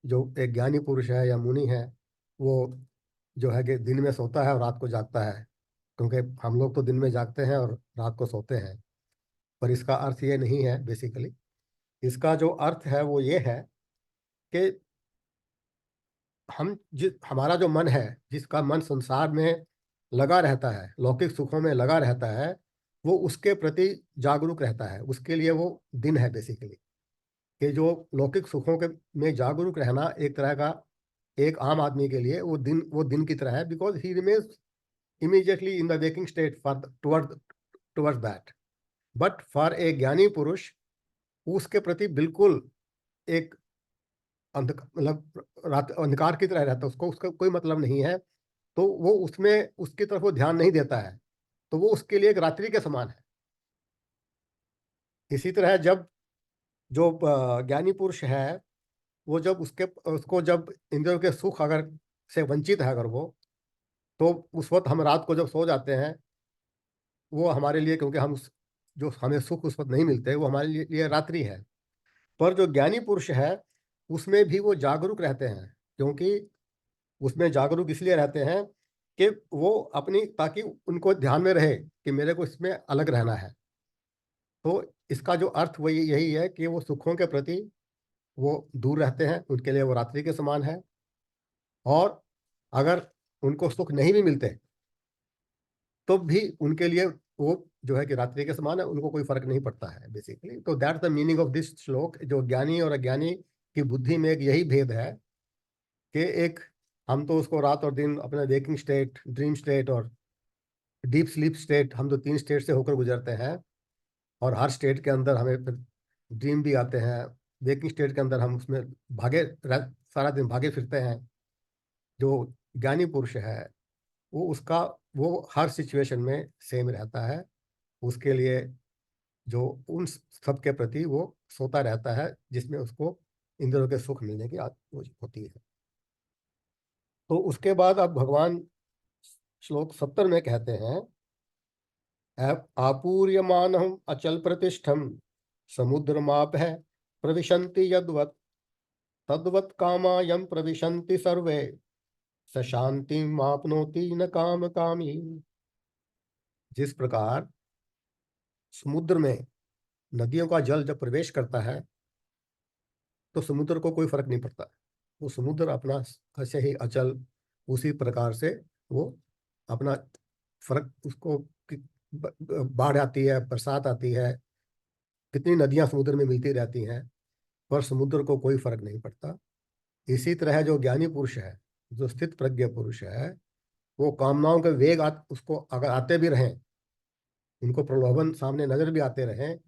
जो एक ज्ञानी पुरुष है या मुनि है, वो जो है कि दिन में सोता है और रात को जागता है, क्योंकि हम लोग तो दिन में जागते हैं और रात को सोते हैं। पर इसका अर्थ ये नहीं है। बेसिकली इसका जो अर्थ है वो ये है कि हमारा जो मन है, जिसका मन संसार में लगा रहता है, लौकिक सुखों में लगा रहता है, वो उसके प्रति जागरूक रहता है। उसके लिए वो दिन है बेसिकली, कि जो लौकिक सुखों के में जागरूक रहना एक तरह का, एक आम आदमी के लिए वो दिन की तरह है, because he remains immediately in the waking state for toward that. But for a ज्ञानी पुरुष, उसके प्रति बिल्कुल एक मतलब रात अंधकार की तरह रहता है, उसको उसका कोई मतलब नहीं है, तो वो उसमें उसकी तरफ वो ध्यान नहीं देता है, तो वो उसके लिए एक रात्रि के समान है। इसी तरह जब जो ज्ञानी पुरुष है, वो जब उसको जब इंद्रियों के सुख अगर से वंचित है अगर वो, तो उस वक्त हम रात को जब सो जाते हैं, वो हमारे लिए, क्योंकि जो हमें सुख उस वक्त नहीं मिलते, वो हमारे लिए रात्रि है। पर जो ज्ञानी पुरुष है, उसमें भी वो जागरूक रहते हैं, क्योंकि उसमें जागरूक इसलिए रहते हैं कि वो अपनी, ताकि उनको ध्यान में रहे कि मेरे को इसमें अलग रहना है। तो इसका जो अर्थ वो यही है कि वो सुखों के प्रति वो दूर रहते हैं, उनके लिए वो रात्रि के समान है। और अगर उनको सुख नहीं भी मिलते तो भी उनके लिए वो जो है कि रात्रि के समान है, उनको कोई फर्क नहीं पड़ता है बेसिकली। तो that's the meaning of this श्लोक। जो ज्ञानी और अज्ञानी की बुद्धि में एक यही भेद है कि एक, हम तो उसको रात और दिन, अपना वेकिंग स्टेट, ड्रीम स्टेट और डीप स्लीप स्टेट, हम तो 3 स्टेट से होकर गुजरते हैं। और हर स्टेट के अंदर हमें फिर ड्रीम भी आते हैं। वेकिंग स्टेट के अंदर हम उसमें सारा दिन भागे फिरते हैं। जो ज्ञानी पुरुष है, वो उसका वो हर सिचुएशन में सेम रहता है। उसके लिए जो उन सब के प्रति वो सोता रहता है, जिसमें उसको इंद्रियों के सुख मिलने की होती है। तो उसके बाद अब भगवान श्लोक 70 में कहते हैं, आपूर्यमानम अचल प्रतिष्ठम समुद्रमाप है प्रविशन्ति यद्वत्, तद्वत् कामायम प्रविशन्ति सर्वे, स शांति मापनोति न काम कामी। जिस प्रकार समुद्र में नदियों का जल जब प्रवेश करता है, तो समुद्र को कोई फर्क नहीं पड़ता। वो समुद्र अपना ऐसे ही अचल, उसी प्रकार से वो अपना फर्क, उसको बाढ़ आती है, बरसात आती है, कितनी नदियां समुद्र में मिलती रहती हैं, पर समुद्र को कोई फर्क नहीं पड़ता। इसी तरह जो ज्ञानी पुरुष है, जो स्थित प्रज्ञ पुरुष है, वो कामनाओं के वेग उसको अगर आते भी रहें, उनको प्रलोभन सामने नजर भी आते रहें,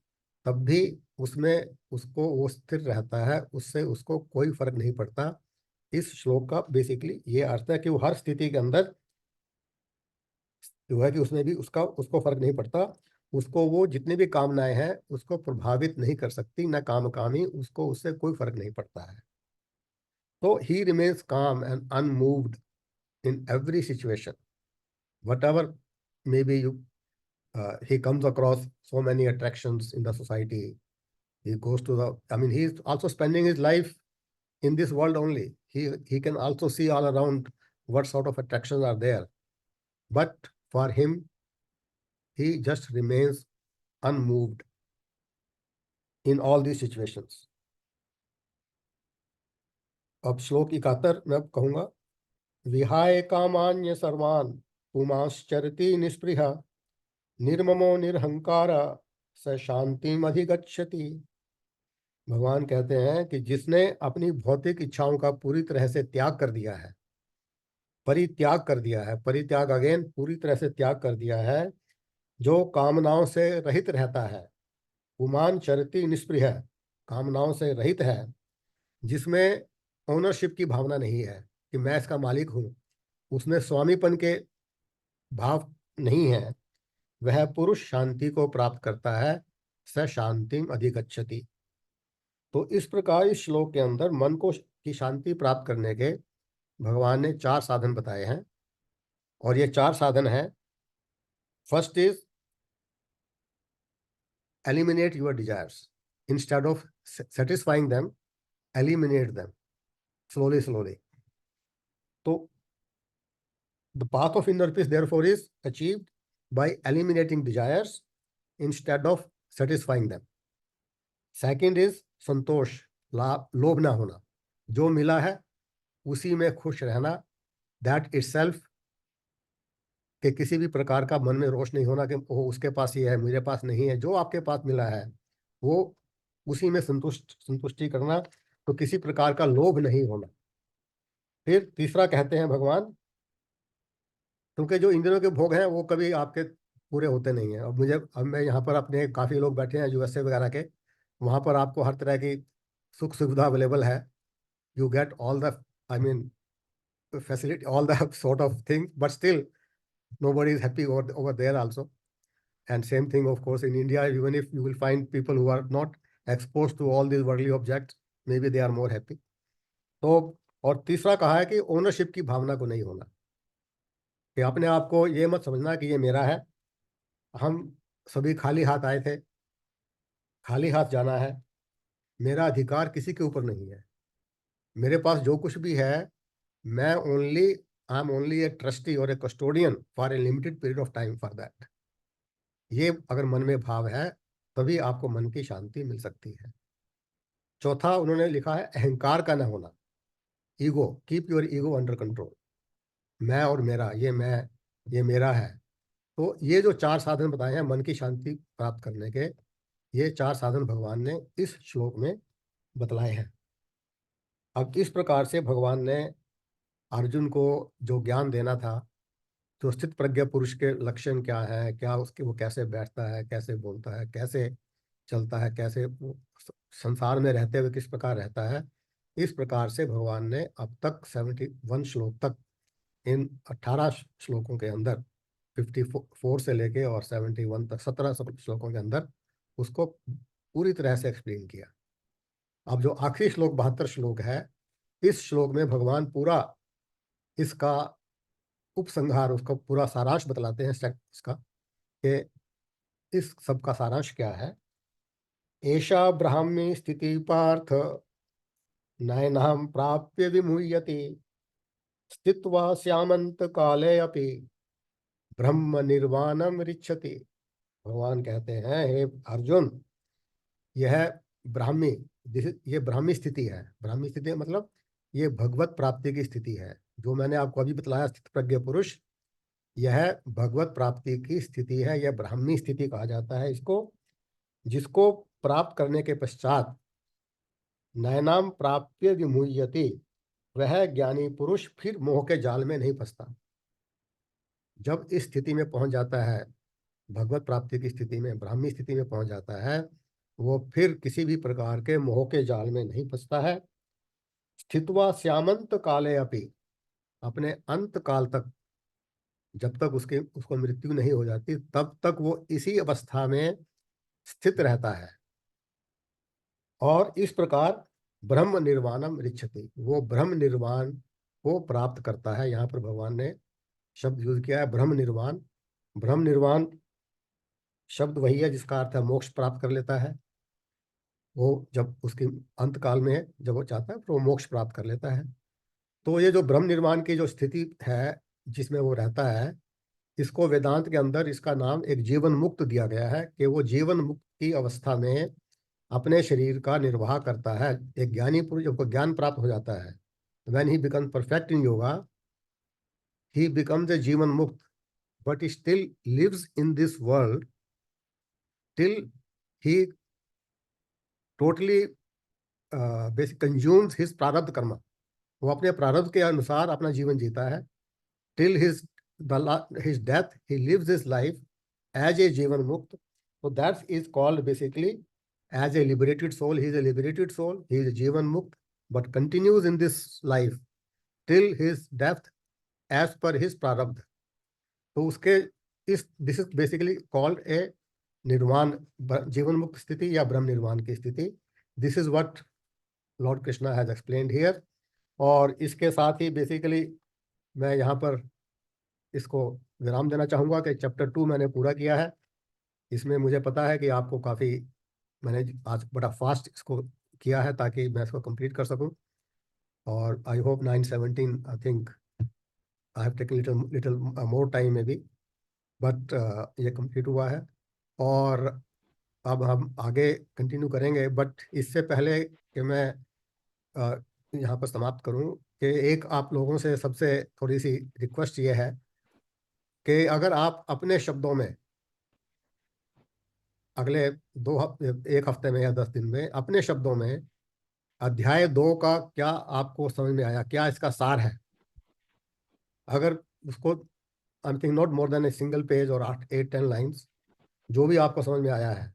तब भी उसमें उसको वो स्थिर रहता है, उससे उसको कोई फर्क नहीं पड़ता। इस श्लोक का बेसिकली ये अर्थ है कि वो हर स्थिति के अंदर जो है कि उसमें भी उसको फर्क नहीं पड़ता। उसको वो जितनी भी कामनाएं हैं उसको प्रभावित नहीं कर सकती, न काम कामी, उसको उससे कोई फर्क नहीं पड़ता है। तो ही रिमेन्स काम and unmoved in every situation, whatever maybe he comes across so many attractions in the society. He goes to the, I mean, he's also spending his life in this world only. He can also see all around what sort of attractions are there. But for him, he just remains unmoved in all these situations. अब श्लोक 71 मैं कहूंगा, विहाय कामान्य सर्वान पुमाश्चरति निस्पृहा निर्ममो निरहंकार स शांतिम अधिगच्छति। भगवान कहते हैं कि जिसने अपनी भौतिक इच्छाओं का पूरी तरह से त्याग कर दिया है, परित्याग कर दिया है, परित्याग अगेन पूरी तरह से त्याग कर दिया है, जो कामनाओं से रहित रहता है, पुमान चरति निष्प्रिय, कामनाओं से रहित है, जिसमें ओनरशिप की भावना नहीं है कि मैं इसका मालिक हूं, उसमें स्वामीपन के भाव नहीं है, वह पुरुष शांति को प्राप्त करता है, स शांतिम अधिगच्छति। तो इस प्रकार इस श्लोक के अंदर मन को की शांति प्राप्त करने के भगवान ने 4 साधन बताए हैं, और ये 4 साधन हैं। First is eliminate your desires. Instead of satisfying them, eliminate them slowly. So the path of inner peace therefore is achieved by eliminating desires instead of satisfying them. Second is संतोष, लोभ ना होना, जो मिला है उसी में खुश रहना, that itself, कि किसी भी प्रकार का मन में रोष नहीं होना कि वो उसके पास ये है, मेरे पास नहीं है, जो आपके पास मिला है वो उसी में संतुष्टि करना, तो किसी प्रकार का लोभ नहीं होना। फिर तीसरा कहते हैं भगवान, क्योंकि जो इंद्रियों के भोग हैं वो कभी आपके पूरे होते नहीं हैं। अब मैं यहाँ पर अपने काफ़ी लोग बैठे हैं यूएसए वगैरह के, वहाँ पर आपको हर तरह की सुख सुविधा अवेलेबल है, you get all the, I mean facility, all the sort of things, but still nobody is happy over there also. And same thing of course in India, even if you will find people who are not exposed to all these worldly objects, maybe they are more happy. तो और तीसरा कहा है कि ownership की भावना को नहीं होना, कि अपने आप को ये मत समझना कि ये मेरा है। हम सभी खाली हाथ आए थे, खाली हाथ जाना है, मेरा अधिकार किसी के ऊपर नहीं है, मेरे पास जो कुछ भी है, मैं I am only a trustee और a custodian for a limited period of time for that. ये अगर मन में भाव है तभी आपको मन की शांति मिल सकती है। चौथा उन्होंने लिखा है अहंकार का न होना, ego, keep your ego under control, मैं और मेरा, ये मेरा है। तो ये जो 4 साधन बताए हैं मन की शांति प्राप्त करने के, ये 4 साधन भगवान ने इस श्लोक में बतलाए हैं। अब इस प्रकार से भगवान ने अर्जुन को जो ज्ञान देना था, जो स्थित प्रज्ञ पुरुष के लक्षण क्या है, क्या उसके, वो कैसे बैठता है, कैसे बोलता है, कैसे चलता है, कैसे वो संसार में रहते हुए किस प्रकार रहता है, इस प्रकार से भगवान ने अब तक 71 श्लोक तक, इन 18 श्लोकों के अंदर 54 से लेके और 71 तक 17 श्लोकों के अंदर उसको पूरी तरह से एक्सप्लेन किया। अब जो आखिरी श्लोक 72 श्लोक है, इस श्लोक में भगवान पूरा इसका उपसंहार, उसका पूरा सारांश बतलाते हैं इसका, कि इस सब का सारांश क्या है। एषा ब्राह्मी स्थिति पार्थ नयनां प्राप्य विमुह्यति स्थित्वा श्यामंत काले अपि ब्रह्म निर्वाणम रिच्छति। भगवान कहते हैं, हे अर्जुन, यह ब्राह्मी, ये ब्राह्मी स्थिति है। ब्राह्मी स्थिति मतलब ये भगवत प्राप्ति की स्थिति है, जो मैंने आपको अभी बतलाया स्थित प्रज्ञ पुरुष, यह भगवत प्राप्ति की स्थिति है, यह ब्राह्मी स्थिति कहा जाता है इसको, जिसको प्राप्त करने के पश्चात नयनाम प्राप्य विमुह्यति, वह ज्ञानी पुरुष फिर मोह के जाल में नहीं फंसता। जब इस स्थिति में पहुंच जाता है, भगवत प्राप्ति की स्थिति में, ब्राह्मी स्थिति में पहुंच जाता है, वो फिर किसी भी प्रकार के मोह के जाल में नहीं फंसता है। स्थित्वा श्यामंत काले अपि, अपने अंत काल तक, जब तक उसको मृत्यु नहीं हो जाती तब तक वो इसी अवस्था में स्थित रहता है, और इस प्रकार ब्रह्म निर्वाणम रिच्छति, वो ब्रह्म निर्वाण को प्राप्त करता है। यहाँ पर भगवान ने शब्द यूज किया है ब्रह्म निर्वाण। ब्रह्म निर्वाण शब्द वही है जिसका अर्थ है मोक्ष प्राप्त कर लेता है। वो जब उसके अंत काल में जब वो चाहता है तो वो मोक्ष प्राप्त कर लेता है। तो ये जो ब्रह्म निर्वाण की जो स्थिति है जिसमें वो रहता है, इसको वेदांत के अंदर इसका नाम एक जीवन मुक्त दिया गया है कि वो जीवन मुक्त की अवस्था में अपने शरीर का निर्वाह करता है। एक ज्ञानी पुरुष जब को ज्ञान प्राप्त हो जाता है, when he become perfect in yoga, he becomes a jivan mukt, but he still lives in this world till he totally basic consumes his prarabdha karma. वो अपने प्रारब्ध के अनुसार अपना जीवन जीता है till his death. He lives his life as a जीवन मुक्त. So that is called basically as a liberated soul. He is a liberated soul. He is a जीवन मुक्त, but continues in this life till his death as per his प्रारब्ध। तो उसके this is basically called a निर्वाण, जीवन मुक्त स्थिति या ब्रह्म निर्वाण की स्थिति। This is what Lord Krishna has explained here। और इसके साथ ही बेसिकली मैं यहाँ पर इसको विराम देना चाहूँगा कि चैप्टर 2 मैंने पूरा किया है। इसमें मुझे पता है कि आपको काफ़ी, मैंने आज बड़ा फास्ट इसको किया है ताकि मैं इसको कंप्लीट कर सकूं। और I hope 9:17 I think I have taken little more time में भी, बट ये कंप्लीट हुआ है। और अब हम आगे कंटिन्यू करेंगे, बट इससे पहले कि मैं यहाँ पर समाप्त करूँ कि एक आप लोगों से सबसे थोड़ी सी रिक्वेस्ट ये है कि अगर आप अपने शब्दों में अगले एक हफ्ते में या 10 दिन में अपने शब्दों में अध्याय 2 का क्या आपको समझ में आया, क्या इसका सार है, अगर उसको I think not more than a single page और 8-10 लाइंस, जो भी आपको समझ में आया है,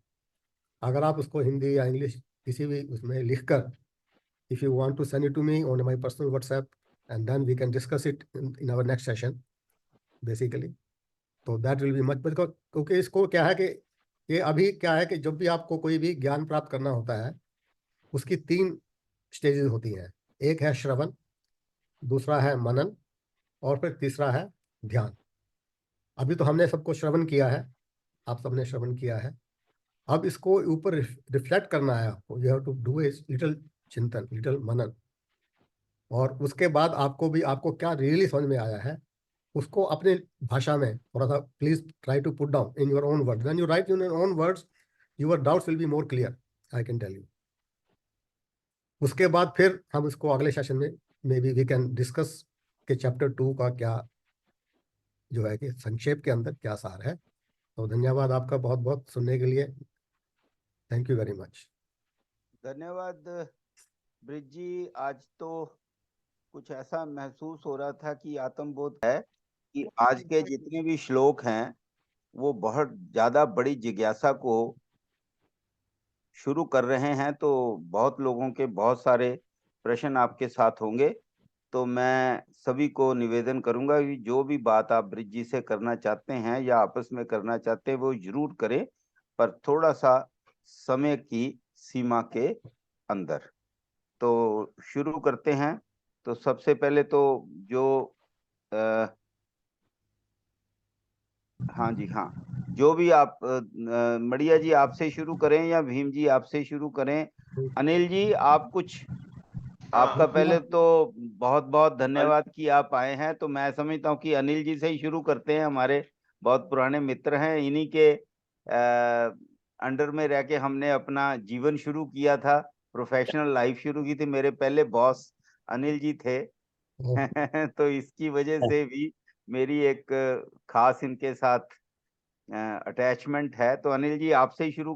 अगर आप उसको हिंदी या इंग्लिश किसी भी उसमें लिखकर, if you want to send it to me on my personal WhatsApp and then we can discuss it in our next session basically, तो that will be much better. क्योंकि इसको क्या है कि ये अभी क्या है कि जब भी आपको कोई भी ज्ञान प्राप्त करना होता है उसकी 3 स्टेजेस होती हैं। एक है श्रवण, दूसरा है मनन, और फिर तीसरा है ध्यान। अभी तो हमने सबको श्रवण किया है, आप सबने श्रवण किया है। अब इसको ऊपर रिफ्लेक्ट करना है आपको। You have to do a little chintan, little manan, और उसके बाद आपको क्या रियली समझ में आया है उसको अपने भाषा में थोड़ा सा please try to put down in your own words. When you write in your own words your doubts will be more clear, I can tell you. उसके बाद फिर हम इसको अगले सेशन में maybe we can discuss कि chapter 2 का क्या जो है कि संक्षेप के अंदर क्या सार है। तो धन्यवाद आपका बहुत बहुत सुनने के लिए। Thank you very much. धन्यवाद ब्रिज जी। आज तो कुछ ऐसा महसूस हो रहा था कि आत्मबोध है कि आज के जितने भी श्लोक हैं वो बहुत ज्यादा बड़ी जिज्ञासा को शुरू कर रहे हैं। तो बहुत लोगों के बहुत सारे प्रश्न आपके साथ होंगे। तो मैं सभी को निवेदन करूंगा कि जो भी बात आप ब्रिज जी से करना चाहते हैं या आपस में करना चाहते हैं वो जरूर करें, पर थोड़ा सा समय की सीमा के अंदर। तो शुरू करते हैं। तो सबसे पहले तो जो हाँ जी, हाँ, जो भी आप मड़िया जी आपसे शुरू करें या भीम जी आपसे शुरू करें। अनिल जी आप कुछ, आपका पहले तो बहुत बहुत धन्यवाद कि आप आए हैं। तो मैं समझता हूँ कि अनिल जी से ही शुरू करते हैं, हमारे बहुत पुराने मित्र हैं। इन्हीं के अंडर में रह के हमने अपना जीवन शुरू किया था, प्रोफेशनल लाइफ शुरू की थी। मेरे पहले बॉस अनिल जी थे तो इसकी वजह से भी मेरी एक खास इनके साथ अटैचमेंट है। तो अनिल जी आपसे ही शुरू